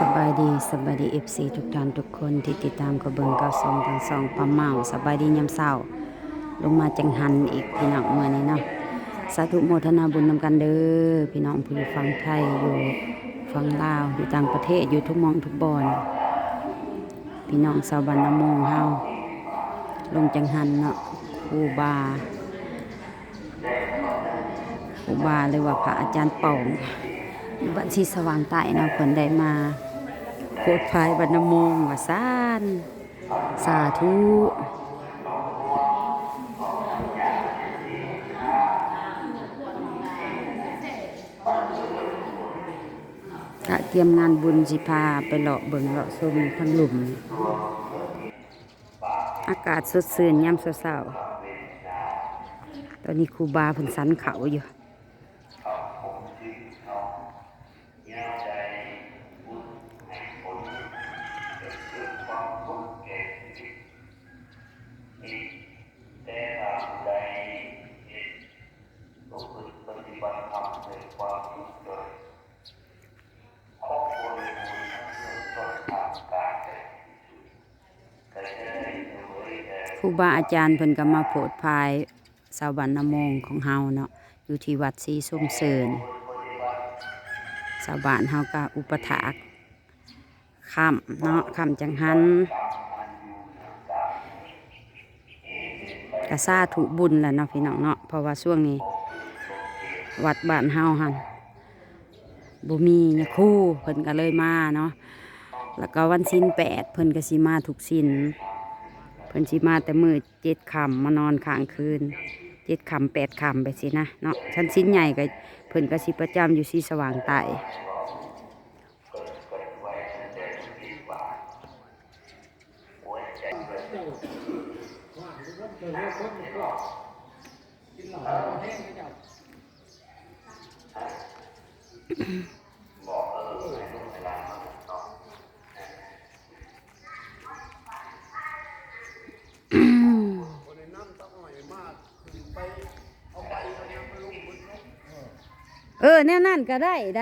สบายดีเอฟซีทุกท่านทุกคนที่ติดตามกระเบิงเก้าสองทางสองปลาเมาสบายดียามเช้าลงมาจังหันอีกพี่น้องเมื่อนี้เนาะสาธุโมทนาบุญนำกันเด้อพี่น้องผู้อยู่ฝั่งไทยอยู่ฝั่งลาวอยู่ต่างประเทศอยู่ทุกมองทุกบอนพี่น้องชาวบ้านนาโมงเฮาลงจังหันเนาะครูบาหรือว่าพระอาจารย์เป่าบัดชีสว่างใต้เนาะเพิ่นได้มาโพดภายบรรณมงว่าซ่านสาธุกะเตรียมงานบุญสิพาไปเลาะเบิ่งเลาะชมทั้งหลุมอากาศสดชื่นยามเช้าๆตอนนี้ครูบาเพิ่นสันเขาอยู่ครูบาอาจารย์เพิ่นก็มาโปรดภายชาวบ้านนาโมงของเฮาเนาะอยู่ที่วัดศรีส้มเสริญชาวบ้านเฮาก็อุปถากค่ำเนาะค่ำจังหันกะสาธุบุญแหละเนาะพี่น้องเนาะเพราะว่าช่วงนี้วัดบ้านเฮาหันบ่มีเนี่ยครูเพิ่นก็เลยมาเนาะแล้วก็วันศีล8เพิ่นก็สิมาทุกศีลเพิ่นสิมาแต่มื้อ7 ค่ำมานอนค้างคืน7 ค่ำ8 ค่ำไปสินะเนาะชั้นศีลใหญ่ก็เพิ่นก็สิประจำอยู่ที่สว่างใต้แนวนั่นก็ได้เ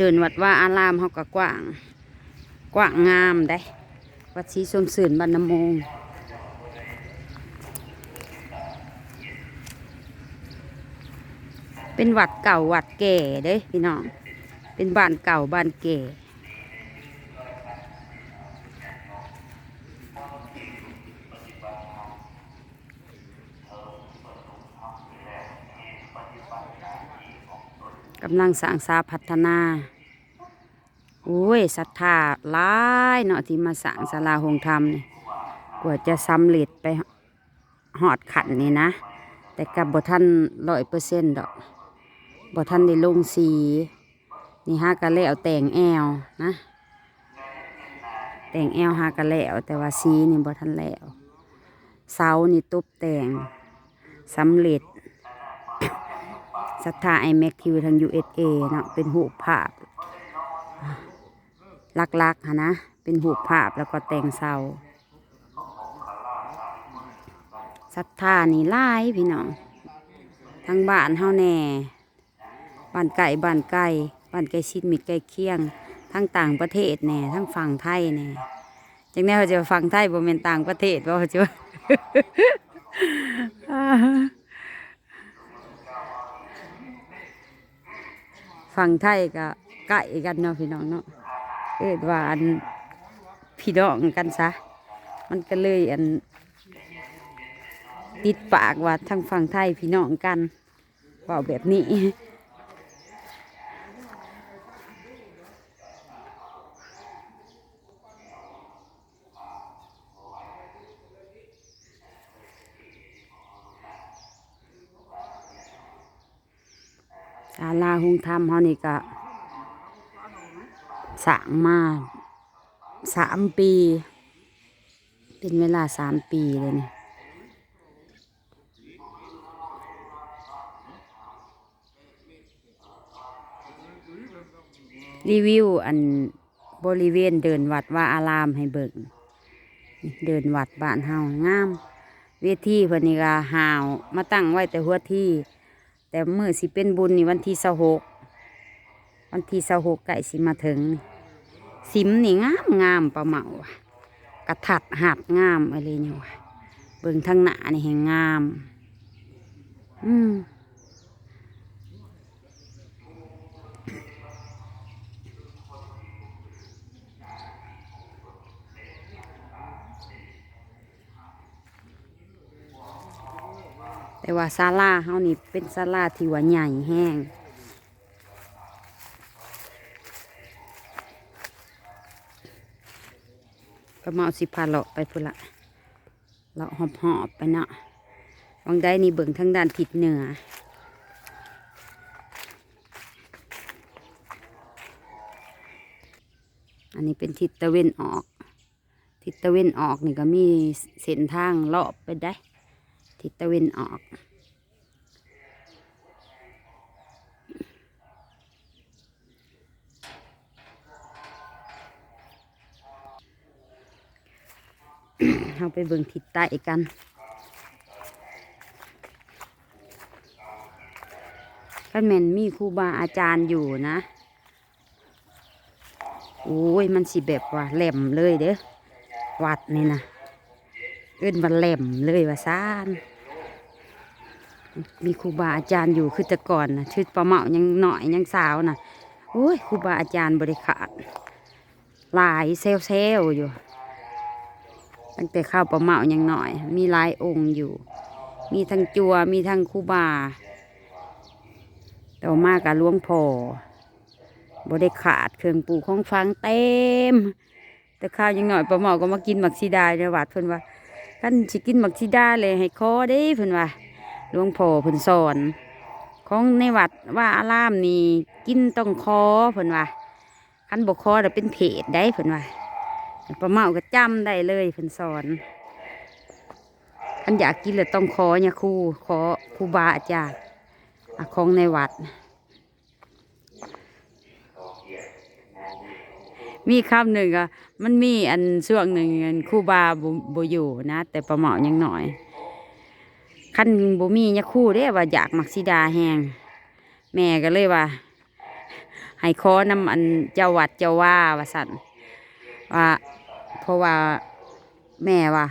ดินวัดว่าอารามเขาก็กว้างงามได้วัดศรีส้มเสริญบ้านนาโมงเป็นวัดเก่าวัดแก่เด้พี่น้องเป็นบ้านเก่าบ้านแก่กำลังสร้างสาพัฒนาโอ้ยศรัทธาหลายเนาะที่มาสร้างศาลาโฮงธรรมนี่กว่าจะสำเร็จไปหอดขันนี่นะแต่กับบ่ทัน100%ดอกบ่ทันได้ลงสีนี่ฮะก็แล้วแต่งแอวนะแต่งแอวฮะก็แล้วแต่ว่าสีนี่บ่ทันแล้วเสานี่ตกแต่งสำเร็จศรัทธาไอแม็กทิวทาง USA เนาะเป็นหูปภาพลักๆนะเป็นหูปภาพแล้วก็แต่งเสาศรัทธานี่หลายพี่น้องทั้งบ้านเฮาแน่บ้านไก่บ้านชิดมิตรใกล้เคียงทั้งต่างประเทศแน่ทั้งฝั่งไทยแน่จังแน่เขาจะฝั่งไทยบ่แม่นต่างประเทศบ่เขาจะ ฝั่งไทยก็ใกล้กันเนาะพี่น้องเนาะว่าอันพี่น้องกันซะมันก็เลยอันติดปากว่าทั้งฝั่งไทยพี่น้องกันเว้าแบบนี้ศาลาโฮงธรรมเฮานี่ก็สร้างมา3 ปีเป็นเวลา3 ปีเลยนี่รีวิวอัน บริเวณเดินวัดว่าอารามให้เบิ่งเดินวัดบ้านเฮางามเวทีเพิ่นนี่ก็หาวมาตั้งไว้แต่หัวที่แต่มื้อสิเป็นบุญนี่วันที่26ใกล้สิมาถึงนี่สิมนี่งามปลาเหมากระถัดหัดงามอะไรเนี่ยว่ะเบิ่งทางหน้านี่แห่งงามแต่ว่าศาลาเฮานี่เป็นศาลาที่ว่าใหญ่แห้งก็มาเอาสิพาเลาะไปพุ่นละเลาะหอบไปเนาะวังได้นี่เบิ่งทางด้านทิศเหนืออันนี้เป็นทิศตะเวนออกทิศตะเวนออกนี่ก็มีเส้นทางเลาะไปได้ทิศตะเวนออกเราไปเบิ่งทิศใต้กันก็แม่นมีครูบาอาจารย์อยู่นะโอ้ยมันสิแบบว่าแหลมเลยเด้อวัดนี่นะเอิ้นว่าแหลมเลยว่าซ่านมีครูบาอาจารย์อยู่คือแต่ก่อนนะชื่อป้าเมายังหน่อยยังสาวนะโอ้ยครูบาอาจารย์บริขาดหลายเซลอยู่ตั้งแต่ข้าวป้าเมายังหน่อยมีหลายองค์อยู่มีทั้งจัวมีทั้งครูบาต่อมากับหลวงพ่อบริขาดเครื่องปลูกของฟังเต็มแต่ข้าวยังหน่อยป้าเมาก็มากินหมักซีดาในวัดเพิ่นว่าท่านสิกินหมักซีดาเลยให้คอได้เพิ่นว่าหลวงพ่อเพิ่นสอนของในวัดว่าอารามนี่กินต้องคอเพิ่นว่าคันบ่คอจะเป็นเพศได้เพิ่นว่าป้าเมาก็จำได้เลยเพิ่นสอนคันอยากกินเลยต้องคอเนี่ยครูบาอาจารย์ของในวัดมีคำหนึ่งอะมันมีอันช่วงหนึ่งครูบาบ่อยู่นะแต่ป้าเมายังหน่อยขั้นบ่มีเนี่ยคู่เด้ว่าอยากมักซิดาแหงแม่ก็เลยว่าให้ขอนำอันเจ้าวัดเจ้าว่าสั่นว่าเพราะว่าแม่ว่า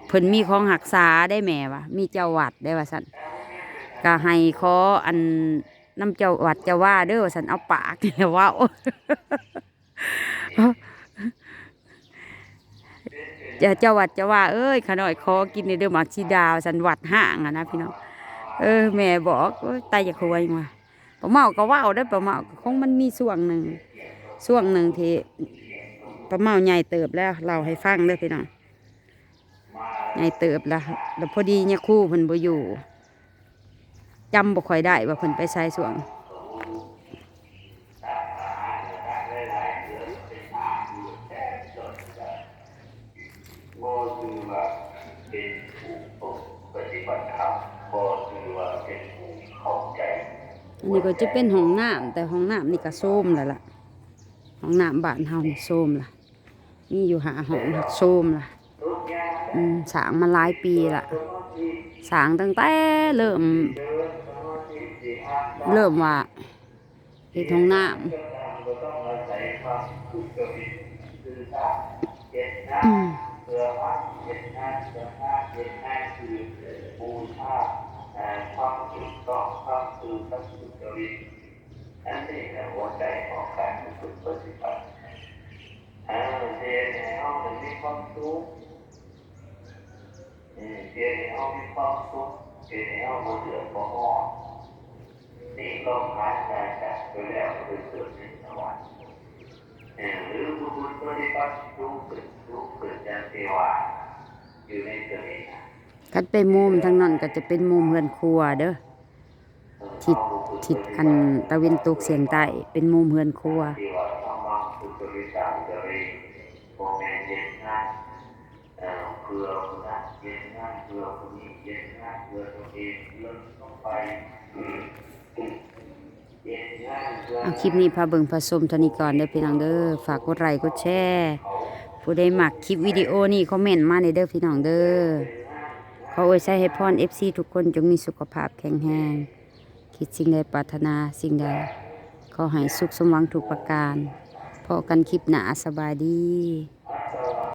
เพิ่นมีของหักษาได้แม่ว่ามีเจ้าวัดได้ว่าสั่นก็ให้ขออันน้ำเจ้าวัดเจ้าว่าเด้อสั่นเอาปากเนี่ยว่าเจ้าวัดเจ้าว่าเอ้ยขน่อยขอกินในเดือมักชีดาวสันวัดห่างอะนะพี่น้องแม่บอกตายอยากคุยมาป้าเมาก็ว่าวได้ป้าเมาคงมันมีช่วงหนึ่งที่ป้าเมาใหญ่เติบแล้วเราให้ฟังเด้อพี่น้องใหญ่เติบแล้วพอดีเนี่ยคู่เพิ่นบ่อยู่จำบ่ค่อยได้ว่าเพิ่นไปใช้ช่วงอันนี้ก็จะเป็นห้องน้ำแต่ห้องน้ำนี่ก็โซมแล้วล่ะห้องน้ำบ้านเฮานี่โซมล่ะมีอยู่หาห้องโซมล่ะสร้างมาหลายปีละสร้างตั้งแต่เริ่มว่าเฮ็ดห้องน้ำความถูกต้องความถูกต้องสุจริตอันนี้คือหัวใจของการฝึกปฏิบัติเรียนในห้องมีความสุขเรียนในห้องมีความสุขเรียนในห้องมันเดือดร้อนนี่ลมหายใจจากไปแล้วไปเกิดในสวรรค์หรือบุญปฏิบัติรู้เกิดจากเทวาอยู่ในตัวเองคัดไปมุมทางนั้นก็จะเป็นมุมเฮือนครัวเด้อทิศอันตะวันตกเฉียงใต้เป็นมุมเฮือนครัว เอาคลิปนี้พาเบิ่งพาชมเท่านี้ก่อนเด้อพี่น้องเด้อฝากกดไลค์กดแชร์ผู้ใดมักคลิปวิดีโอนี้คอมเมนต์มาในเด้อพี่น้องเด้อขออวยชัยให้พร FC ทุกคนจงมีสุขภาพแข็งแรงคิดสิ่งใดปรารถนาสิ่งใดขอให้สุขสมหวังทุกประการพบกันคลิปหน้าสบายดี